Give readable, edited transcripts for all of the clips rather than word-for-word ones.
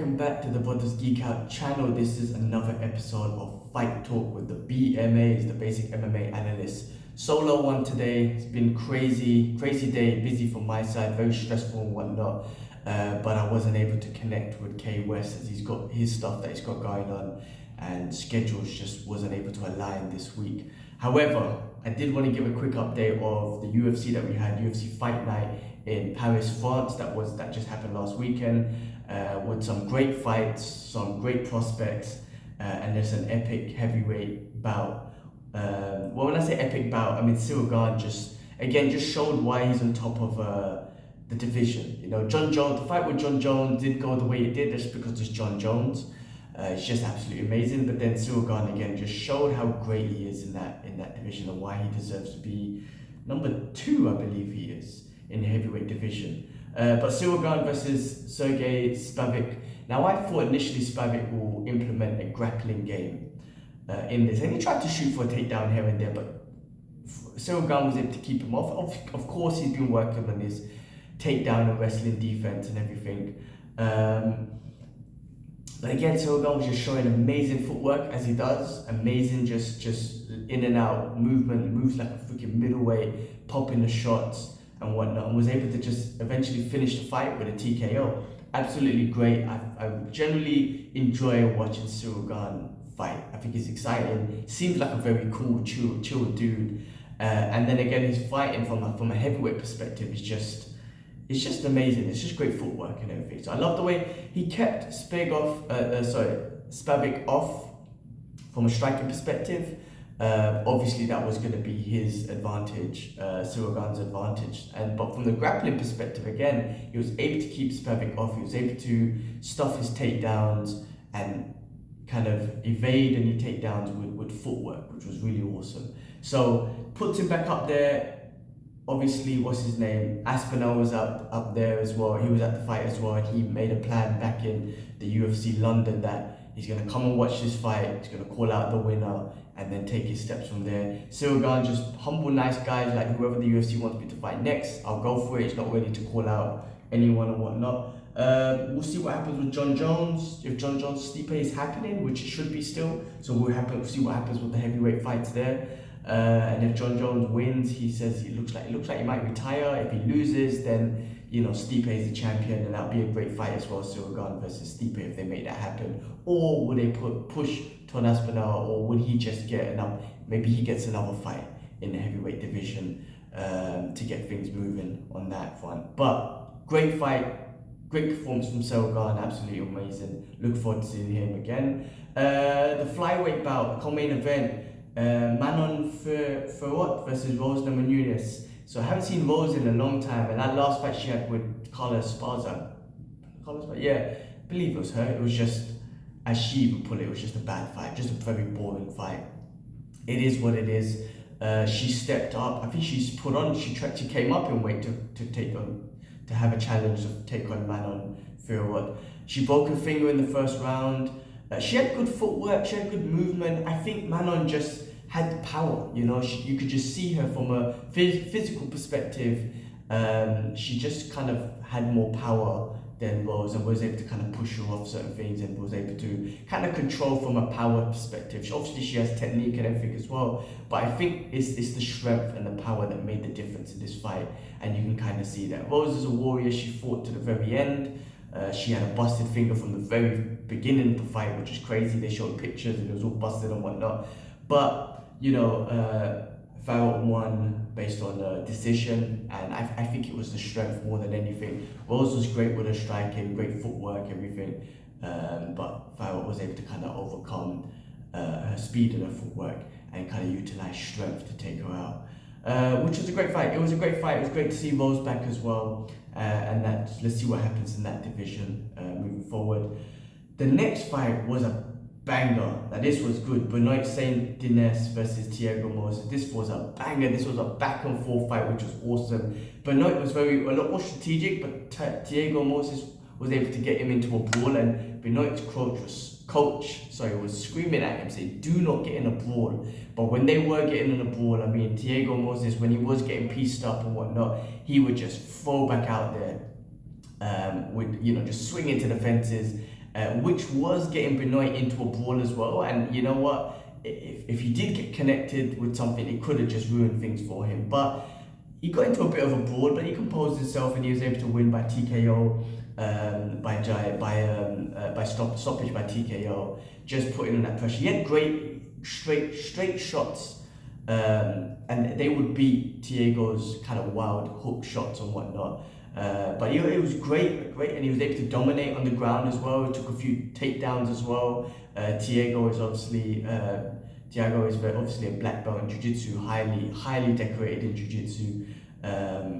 welcome back to the Brothers Geek Out channel. This is another episode of Fight Talk with the BMAs, the basic MMA analysts. Solo one today. It's been crazy day, busy from my side, very stressful and whatnot. But I wasn't able to connect with K West as he's got his stuff that he's got going on and schedules just wasn't able to align this week. However, I did want to give a quick update of the UFC that we had, UFC Fight Night in Paris, France. That just happened last weekend, with some great fights, some great prospects, and there's an epic heavyweight bout. Well, when I say epic bout, I mean Ciryl Gane just showed why he's on top of the division. You know, John Jones, the fight with John Jones did go the way it did just because it's John Jones. It's just absolutely amazing. But then Ciryl Gane again just showed how great he is in that division and why he deserves to be number 2, I believe he is, in the heavyweight division. But Ciryl Gane versus Serghei Spivac. Now I thought initially Spivac will implement a grappling game in this, and he tried to shoot for a takedown here and there, but Ciryl Gane was able to keep him off. Of course, he's been working on his takedown and wrestling defense and everything. But again, Ciryl Gane was just showing amazing footwork as he does, amazing just in and out movement, moves like a freaking middleweight, popping the shots and whatnot, and was able to just eventually finish the fight with a TKO. Absolutely great. I generally enjoy watching Ciryl Gane fight. I think he's exciting. Seems like a very cool, chill dude. And then again, his fighting from a heavyweight perspective is just amazing. It's just great footwork and everything. So I love the way he kept Spivac off from a striking perspective. Obviously that was going to be his advantage, Ciryl Gane's advantage. But from the grappling perspective, again, he was able to keep Spivac off. He was able to stuff his takedowns and kind of evade any takedowns with footwork, which was really awesome. So puts him back up there. Obviously, what's his name? Aspinall was up there as well. He was at the fight as well, and he made a plan back in the UFC London that he's going to come and watch this fight. He's going to call out the winner and then take his steps from there. Ciryl Gane, just humble, nice guy, like whoever the UFC wants me to fight next, I'll go for it. He's not ready to call out anyone and whatnot. We'll see what happens with John Jones. If John Jones Stipe is happening, which it should be still, so we'll see what happens with the heavyweight fights there. And if John Jones wins, he says it looks like he might retire. If he loses, then Stipe is the champion, and that'll be a great fight as well. Ciryl Gane versus Stipe if they make that happen. Or would they push Ton Aspinall, or would he just get enough? Maybe he gets another fight in the heavyweight division to get things moving on that front. But great fight. Great performance from Ciryl Gane, absolutely amazing. Look forward to seeing him again. The flyweight bout, the co-main event, Manon Fiorot versus Rose Namajunas. So I haven't seen Rose in a long time, and that last fight she had with Carla Esparza, I believe it was her. It was just, as she even put it was just a bad fight, just a very boring fight. It is what it is. She stepped up. I think she came up in weight to have a challenge to take on Manon Fiorot. She broke her finger in the first round. She had good footwork, she had good movement. I think Manon just had the power, you could just see her from a physical perspective. She just kind of had more power than Rose and was able to kind of push her off certain things and was able to kind of control from a power perspective. Obviously she has technique and everything as well, but I think it's the strength and the power that made the difference in this fight, and you can kind of see that. Rose is a warrior, she fought to the very end. She had a busted finger from the very beginning of the fight, which is crazy. They showed pictures and it was all busted and whatnot. But, Farrell won based on a decision, and I think it was the strength more than anything. Rose was great with her striking, great footwork, everything. But Farrell was able to kind of overcome her speed and her footwork and kind of utilize strength to take her out. Which was a great fight. It was a great fight. It was great to see Rose back as well. And let's see what happens in that division moving forward. The next fight was a banger. Now this was good. Benoit Saint Denis versus Thiago Moses. This was a banger. This was a back and forth fight, which was awesome. Benoit was a lot more strategic, but Thiago Moses was able to get him into a brawl, and Benoit's coach was screaming at him saying, do not get in a brawl. But when they were getting in a brawl, I mean, Thiago Moses, when he was getting pieced up and whatnot, he would just throw back out there, just swing into the fences. which was getting Benoit into a brawl as well. And you know what? If he did get connected with something, it could have just ruined things for him. But he got into a bit of a brawl, but he composed himself and he was able to win by TKO, by stoppage by TKO, just putting in that pressure. He had great straight shots, and they would beat Diego's kind of wild hook shots and whatnot. But it was great, and he was able to dominate on the ground as well. He took a few takedowns as well. Tiago is obviously obviously a black belt in jiu-jitsu, highly decorated in jiu-jitsu.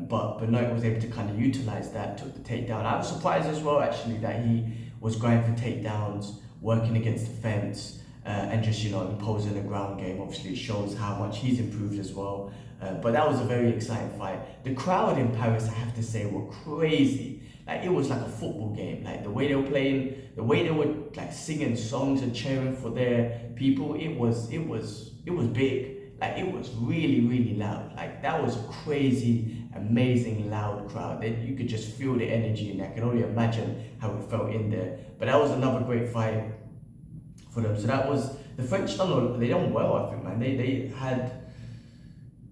But Benoit was able to kind of utilize that, took the takedown. I was surprised as well actually that he was going for takedowns, working against the fence, and just imposing a ground game. Obviously it shows how much he's improved as well. But that was a very exciting fight. The crowd in Paris, I have to say, were crazy. Like, it was like a football game. Like, the way they were playing, the way they were like singing songs and cheering for their people, it was big. Like, it was really loud. Like, that was a crazy, amazing, loud crowd. You could just feel the energy, and I can only imagine how it felt in there. But that was another great fight for them. So that was the French. They done well, I think, man. They had.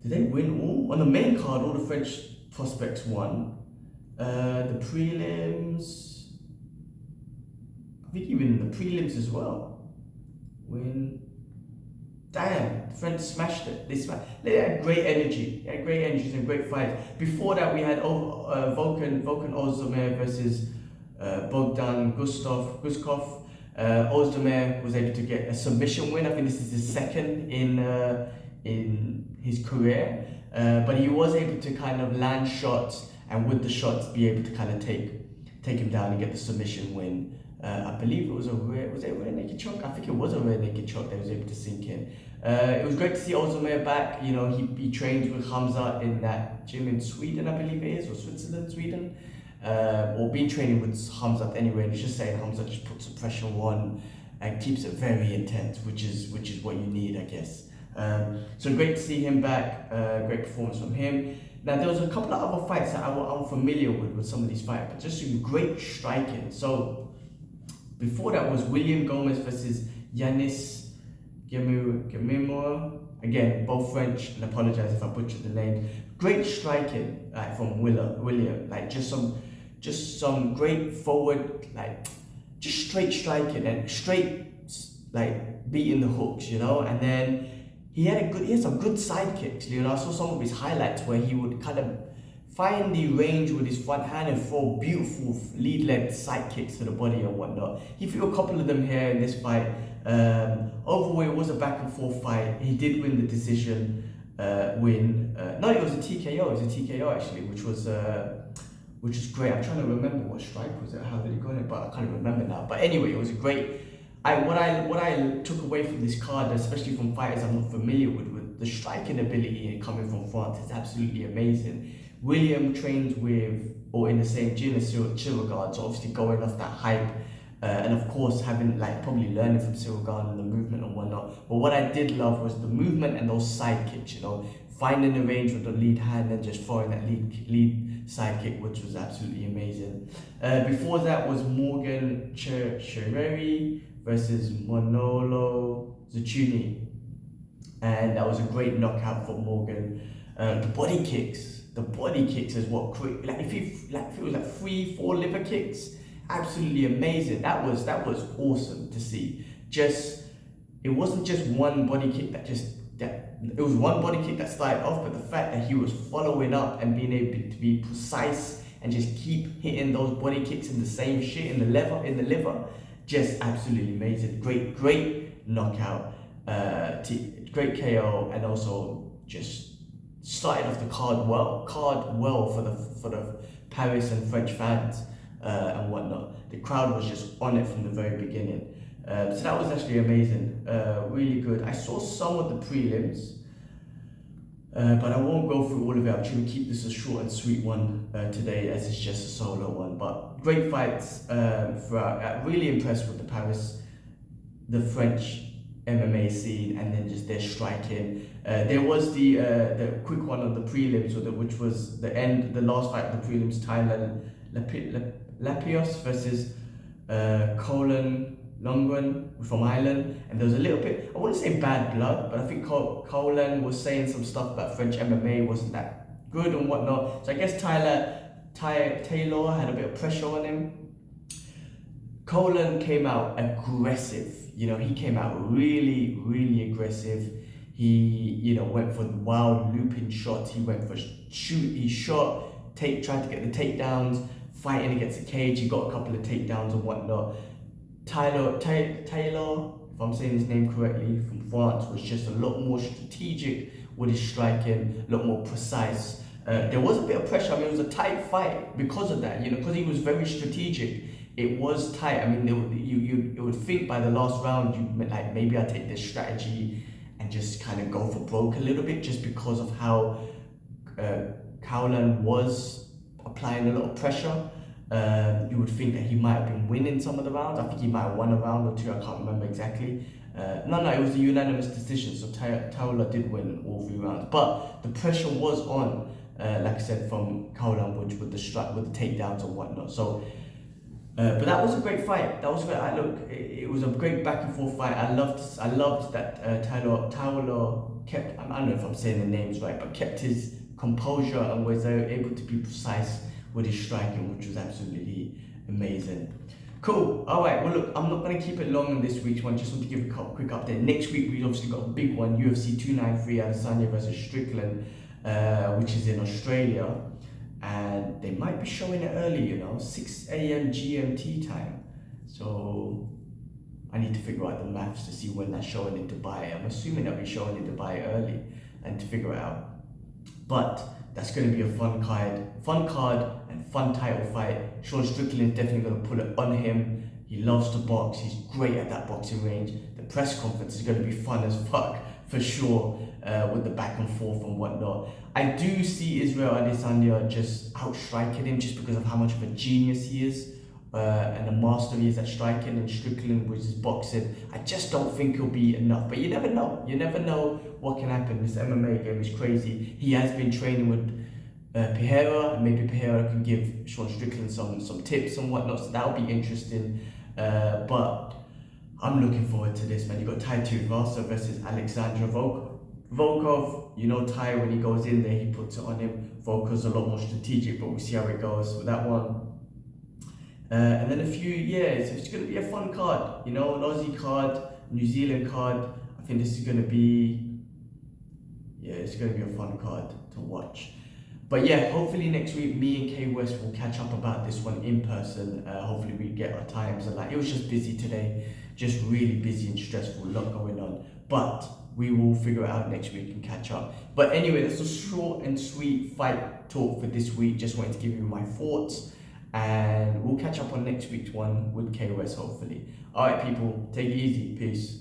Did they win all? On the main card, all the French prospects won. The prelims, I think even the prelims as well. Damn, the French smashed it. They had great energy. They had great energies and great fights. Before that, we had Volkan Ozdemir versus Bogdan Guskov. Ozdemir was able to get a submission win. I think this is his second in his career, but he was able to kind of land shots, and with the shots be able to kind of take him down and get the submission win. I believe it was a rear naked choke? I think it was a rear naked choke that was able to sink in. It was great to see Ozdemir back. He trains with Hamza in that gym in Sweden, I believe it is, or Switzerland, Sweden, or been training with Hamza anyway. And it's just saying Hamza just puts the pressure on and keeps it very intense, which is what you need, I guess. So great to see him back. Great performance from him. Now there was a couple of other fights that I'm familiar with some of these fights, but just some great striking. So before that was William Gomez versus Yanis Gemimura. Again, both French, and I apologize if I butchered the name. Great striking, like from William, like just some great forward, like just straight striking and straight like beating the hooks, and then he had some good side kicks. I saw some of his highlights where he would kind of find the range with his front hand and throw beautiful lead-led side kicks to the body and whatnot. He threw a couple of them here in this fight. Overall, it was a back and forth fight. He did win the decision win. No, it was a TKO. It was a TKO actually, which was great. I'm trying to remember what strike was it, how did he go in it, but I can't remember now. But anyway, it was a great. What I took away from this card, especially from fighters I'm not familiar with the striking ability coming from France is absolutely amazing. William trains with, or in the same gym as Ciryl, so obviously going off that hype, and of course having probably learning from Ciryl and the movement and whatnot. But what I did love was the movement and those side kicks, finding the range with the lead hand and just throwing that lead side kick, which was absolutely amazing. Before that was Morgan Ciryl versus Manolo Zuccini, and that was a great knockout for Morgan. The body kicks is what quick, if it was like 3-4 liver kicks, absolutely amazing. That was awesome to see. It wasn't just one body kick it was one body kick that started off, but the fact that he was following up and being able to be precise and just keep hitting those body kicks in the same shit in the liver, just absolutely amazing. Great knockout, great KO, and also just started off the card well for the Paris and French fans and whatnot. The crowd was just on it from the very beginning. So that was actually amazing, really good. I saw some of the prelims, but I won't go through all of it. I'm trying to keep this a short and sweet one today, as it's just a solo one. But great fights throughout. Really impressed with the French MMA scene, and then just their striking. There was the quick one on the prelims, which was the last fight of the prelims, Thailand Lapios versus Colin Lundgren from Ireland, and there was a little bit, I wouldn't say bad blood, but I think Colin was saying some stuff about French MMA wasn't that good and whatnot. So I guess Taylor had a bit of pressure on him. Colin came out aggressive. He came out really, really aggressive. He, went for wild looping shots. He went for he shot, tried to get the takedowns, fighting against the cage. He got a couple of takedowns and whatnot. Taylor, if I'm saying his name correctly, from France, was just a lot more strategic with his striking, a lot more precise. There was a bit of pressure. I mean, it was a tight fight because of that, because he was very strategic. It was tight. I mean, you would think by the last round, maybe I take this strategy and just kind of go for broke a little bit, just because of how Cowland was applying a lot of pressure. You would think that he might have been winning some of the rounds. I think he might have won a round or two. I can't remember exactly. No, it was a unanimous decision. So Taylor did win all 3 rounds, but the pressure was on, like I said, from Cowland with the takedowns and whatnot. So. But that was a great fight. That was great. It was a great back and forth fight. I loved that Taylor kept. I don't know if I'm saying the names right, but kept his composure and was able to be precise with his striking, which was absolutely amazing. Cool. All right. Well, look, I'm not going to keep it long on this week's one. Just want to give a quick update. Next week we obviously got a big one: UFC 293 Adesanya versus Strickland, which is in Australia. And they might be showing it early, 6 a.m. GMT time. So I need to figure out the maths to see when that's showing in Dubai. I'm assuming they'll be showing in Dubai early and to figure it out. But that's going to be a fun card and fun title fight. Sean Strickland's definitely going to put it on him. He loves to box. He's great at that boxing range. The press conference is going to be fun as fuck for sure, with the back and forth and whatnot. I do see Israel Adesanya just outstriking him just because of how much of a genius he is, and a master he is at striking, and Strickland with his boxing. I just don't think he'll be enough, but you never know. You never know what can happen. This MMA game is crazy. He has been training with Pereira, and maybe Pereira can give Sean Strickland some tips and whatnot, so that'll be interesting. But I'm looking forward to this, man. You got Tai Tuivasa versus Alexander Volkov. Tai, when he goes in there, he puts it on him. Volkov's a lot more strategic, but we'll see how it goes with that one. And then it's going to be a fun card. An Aussie card, New Zealand card. I think this is going to be, it's going to be a fun card to watch. But yeah, hopefully next week, me and K West will catch up about this one in person. Hopefully we get our times. And it was just busy today. Just really busy and stressful, a lot going on. But we will figure it out next week and catch up. But anyway, that's a short and sweet fight talk for this week. Just wanted to give you my thoughts. And we'll catch up on next week's one with KOS, hopefully. All right, people, take it easy. Peace.